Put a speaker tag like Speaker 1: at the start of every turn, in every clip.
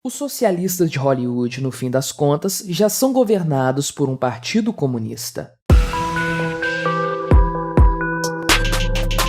Speaker 1: Os socialistas de Hollywood, no fim das contas, já são governados por um partido comunista.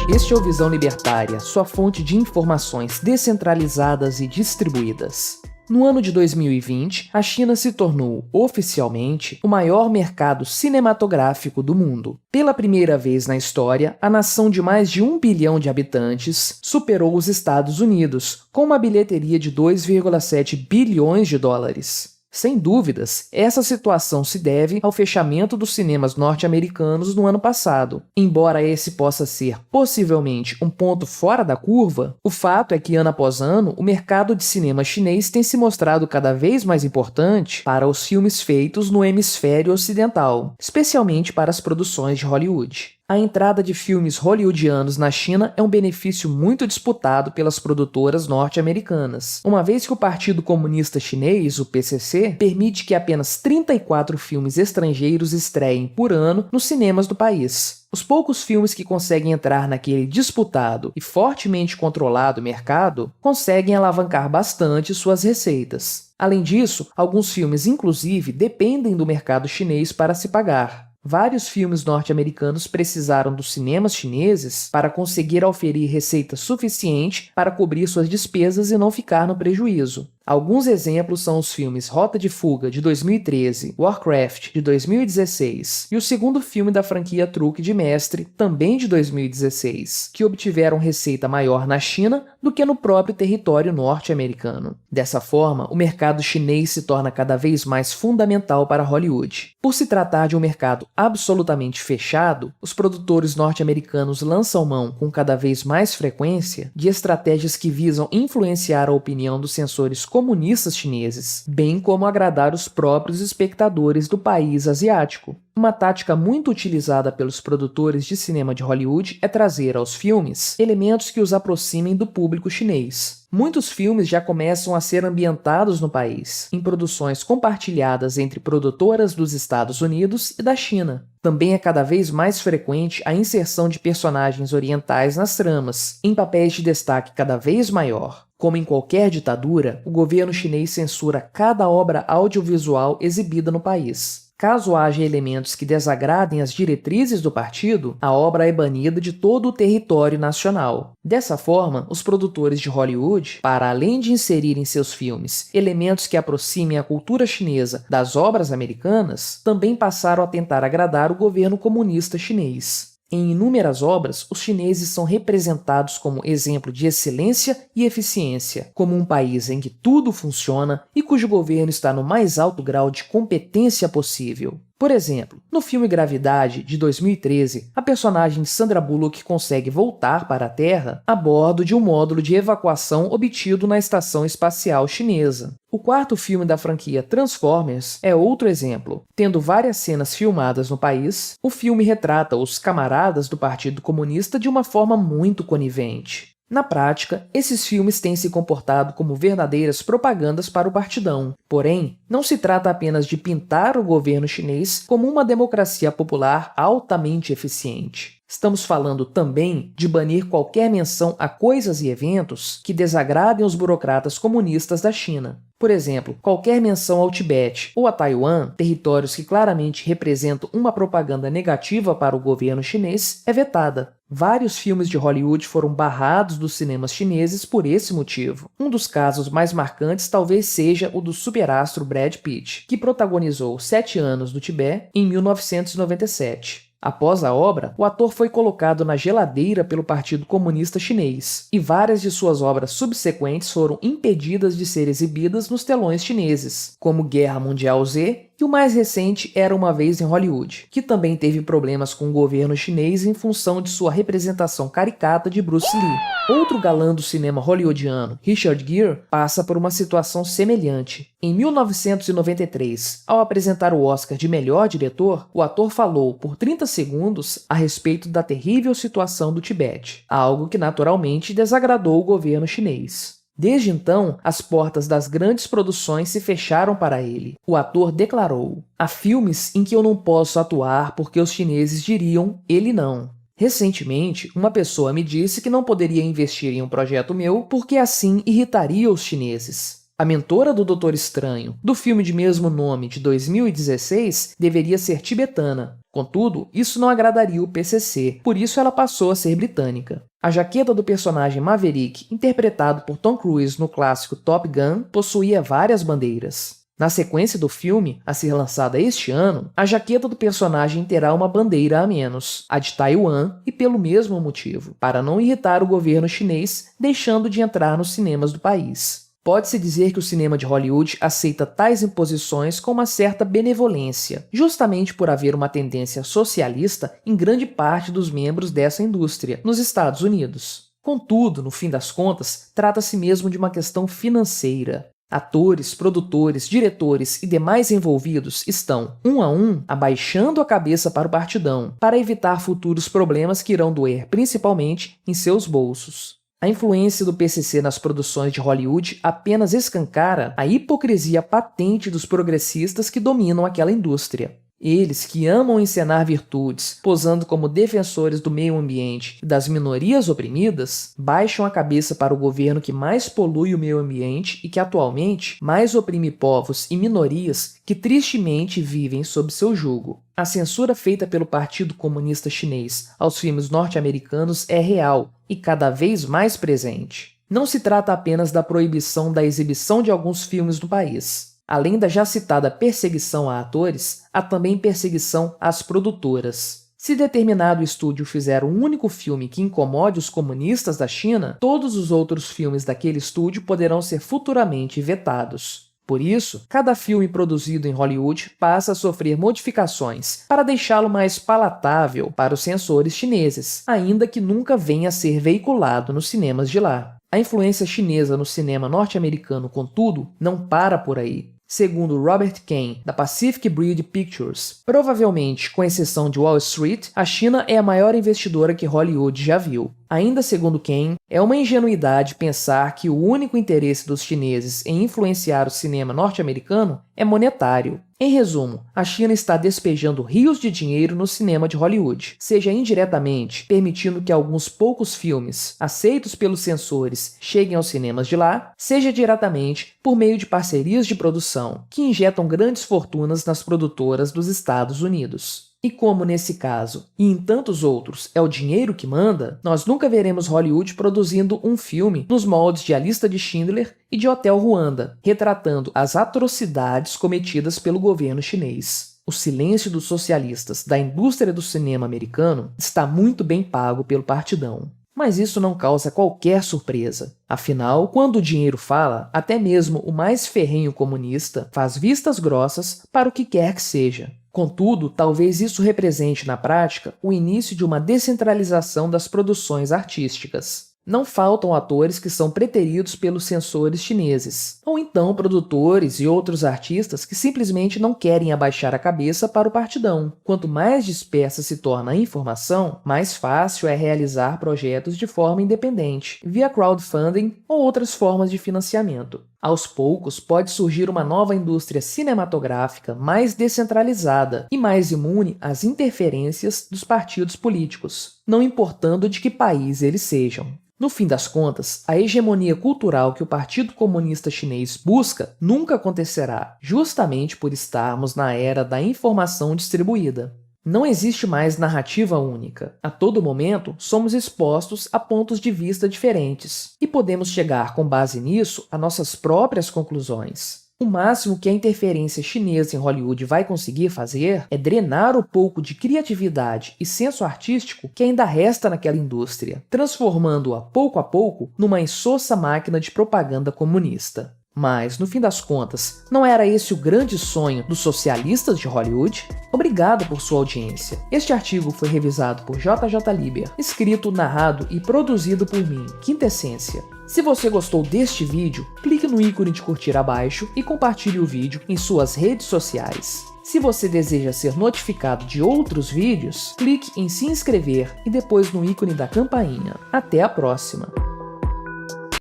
Speaker 1: Este é o Visão Libertária, sua fonte de informações descentralizadas e distribuídas. No ano de 2020, a China se tornou, oficialmente, o maior mercado cinematográfico do mundo. Pela primeira vez na história, a nação de mais de 1 bilhão de habitantes superou os Estados Unidos, com uma bilheteria de 2,7 bilhões de dólares. Sem dúvidas, essa situação se deve ao fechamento dos cinemas norte-americanos no ano passado. Embora esse possa ser, possivelmente, um ponto fora da curva, o fato é que, ano após ano, o mercado de cinema chinês tem se mostrado cada vez mais importante para os filmes feitos no hemisfério ocidental, especialmente para as produções de Hollywood. A entrada de filmes hollywoodianos na China é um benefício muito disputado pelas produtoras norte-americanas, uma vez que o Partido Comunista Chinês, o PCC, permite que apenas 34 filmes estrangeiros estreiem por ano nos cinemas do país. Os poucos filmes que conseguem entrar naquele disputado e fortemente controlado mercado conseguem alavancar bastante suas receitas. Além disso, alguns filmes, inclusive, dependem do mercado chinês para se pagar. Vários filmes norte-americanos precisaram dos cinemas chineses para conseguir oferir receita suficiente para cobrir suas despesas e não ficar no prejuízo. Alguns exemplos são os filmes Rota de Fuga, de 2013, Warcraft, de 2016, e o segundo filme da franquia Truque de Mestre, também de 2016, que obtiveram receita maior na China do que no próprio território norte-americano. Dessa forma, o mercado chinês se torna cada vez mais fundamental para Hollywood. Por se tratar de um mercado absolutamente fechado, os produtores norte-americanos lançam mão, com cada vez mais frequência, de estratégias que visam influenciar a opinião dos censores comunistas chineses, bem como agradar os próprios espectadores do país asiático. Uma tática muito utilizada pelos produtores de cinema de Hollywood é trazer aos filmes elementos que os aproximem do público chinês. Muitos filmes já começam a ser ambientados no país, em produções compartilhadas entre produtoras dos Estados Unidos e da China. Também é cada vez mais frequente a inserção de personagens orientais nas tramas, em papéis de destaque cada vez maior. Como em qualquer ditadura, o governo chinês censura cada obra audiovisual exibida no país. Caso haja elementos que desagradem as diretrizes do partido, a obra é banida de todo o território nacional. Dessa forma, os produtores de Hollywood, para além de inserir em seus filmes elementos que aproximem a cultura chinesa das obras americanas, também passaram a tentar agradar o governo comunista chinês. Em inúmeras obras, os chineses são representados como exemplo de excelência e eficiência, como um país em que tudo funciona e cujo governo está no mais alto grau de competência possível. Por exemplo, no filme Gravidade, de 2013, a personagem Sandra Bullock consegue voltar para a Terra a bordo de um módulo de evacuação obtido na Estação Espacial Chinesa. O quarto filme da franquia Transformers é outro exemplo. Tendo várias cenas filmadas no país, o filme retrata os camaradas do Partido Comunista de uma forma muito conivente. Na prática, esses filmes têm se comportado como verdadeiras propagandas para o partidão. Porém, não se trata apenas de pintar o governo chinês como uma democracia popular altamente eficiente. Estamos falando também de banir qualquer menção a coisas e eventos que desagradem os burocratas comunistas da China. Por exemplo, qualquer menção ao Tibete ou a Taiwan, territórios que claramente representam uma propaganda negativa para o governo chinês, é vetada. Vários filmes de Hollywood foram barrados dos cinemas chineses por esse motivo. Um dos casos mais marcantes talvez seja o do superastro Brad Pitt, que protagonizou 7 anos no Tibete em 1997. Após a obra, o ator foi colocado na geladeira pelo Partido Comunista Chinês, e várias de suas obras subsequentes foram impedidas de ser exibidas nos telões chineses, como Guerra Mundial Z e o mais recente Era Uma Vez em Hollywood, que também teve problemas com o governo chinês em função de sua representação caricata de Bruce Lee. Outro galã do cinema hollywoodiano, Richard Gere, passa por uma situação semelhante. Em 1993, ao apresentar o Oscar de melhor diretor, o ator falou por 30 segundos a respeito da terrível situação do Tibete, algo que naturalmente desagradou o governo chinês. Desde então, as portas das grandes produções se fecharam para ele. O ator declarou: "Há filmes em que eu não posso atuar porque os chineses diriam, ele não." Recentemente, uma pessoa me disse que não poderia investir em um projeto meu porque assim irritaria os chineses. A mentora do Doutor Estranho, do filme de mesmo nome de 2016, deveria ser tibetana. Contudo, isso não agradaria o PCC, por isso ela passou a ser britânica. A jaqueta do personagem Maverick, interpretado por Tom Cruise no clássico Top Gun, possuía várias bandeiras. Na sequência do filme, a ser lançada este ano, a jaqueta do personagem terá uma bandeira a menos, a de Taiwan, e pelo mesmo motivo, para não irritar o governo chinês, deixando de entrar nos cinemas do país. Pode-se dizer que o cinema de Hollywood aceita tais imposições com uma certa benevolência, justamente por haver uma tendência socialista em grande parte dos membros dessa indústria, nos Estados Unidos. Contudo, no fim das contas, trata-se mesmo de uma questão financeira. Atores, produtores, diretores e demais envolvidos estão, um a um, abaixando a cabeça para o partidão, para evitar futuros problemas que irão doer principalmente em seus bolsos. A influência do PCC nas produções de Hollywood apenas escancara a hipocrisia patente dos progressistas que dominam aquela indústria. Eles, que amam encenar virtudes, posando como defensores do meio ambiente e das minorias oprimidas, baixam a cabeça para o governo que mais polui o meio ambiente e que atualmente mais oprime povos e minorias que tristemente vivem sob seu jugo. A censura feita pelo Partido Comunista Chinês aos filmes norte-americanos é real e cada vez mais presente. Não se trata apenas da proibição da exibição de alguns filmes no país. Além da já citada perseguição a atores, há também perseguição às produtoras. Se determinado estúdio fizer um único filme que incomode os comunistas da China, todos os outros filmes daquele estúdio poderão ser futuramente vetados. Por isso, cada filme produzido em Hollywood passa a sofrer modificações para deixá-lo mais palatável para os censores chineses, ainda que nunca venha a ser veiculado nos cinemas de lá. A influência chinesa no cinema norte-americano, contudo, não para por aí. Segundo Robert Kane, da Pacific Breed Pictures, provavelmente com exceção de Wall Street, a China é a maior investidora que Hollywood já viu. Ainda segundo Kane, é uma ingenuidade pensar que o único interesse dos chineses em influenciar o cinema norte-americano é monetário. Em resumo, a China está despejando rios de dinheiro no cinema de Hollywood, seja indiretamente, permitindo que alguns poucos filmes, aceitos pelos censores, cheguem aos cinemas de lá, seja diretamente, por meio de parcerias de produção, que injetam grandes fortunas nas produtoras dos Estados Unidos. E como nesse caso, e em tantos outros, é o dinheiro que manda, nós nunca veremos Hollywood produzindo um filme nos moldes de A Lista de Schindler e de Hotel Ruanda, retratando as atrocidades cometidas pelo governo chinês. O silêncio dos socialistas da indústria do cinema americano está muito bem pago pelo partidão. Mas isso não causa qualquer surpresa. Afinal, quando o dinheiro fala, até mesmo o mais ferrenho comunista faz vistas grossas para o que quer que seja. Contudo, talvez isso represente na prática o início de uma descentralização das produções artísticas. Não faltam atores que são preteridos pelos censores chineses, ou então produtores e outros artistas que simplesmente não querem abaixar a cabeça para o partidão. Quanto mais dispersa se torna a informação, mais fácil é realizar projetos de forma independente, via crowdfunding ou outras formas de financiamento. Aos poucos, pode surgir uma nova indústria cinematográfica mais descentralizada e mais imune às interferências dos partidos políticos, não importando de que país eles sejam. No fim das contas, a hegemonia cultural que o Partido Comunista Chinês busca nunca acontecerá, justamente por estarmos na era da informação distribuída. Não existe mais narrativa única. A todo momento, somos expostos a pontos de vista diferentes, e podemos chegar, com base nisso, a nossas próprias conclusões. O máximo que a interferência chinesa em Hollywood vai conseguir fazer é drenar o pouco de criatividade e senso artístico que ainda resta naquela indústria, transformando-a pouco a pouco numa insossa máquina de propaganda comunista. Mas, no fim das contas, não era esse o grande sonho dos socialistas de Hollywood? Obrigado por sua audiência. Este artigo foi revisado por JJ Liber, escrito, narrado e produzido por mim, Quintessência. Se você gostou deste vídeo, clique no ícone de curtir abaixo e compartilhe o vídeo em suas redes sociais. Se você deseja ser notificado de outros vídeos, clique em se inscrever e depois no ícone da campainha. Até a próxima!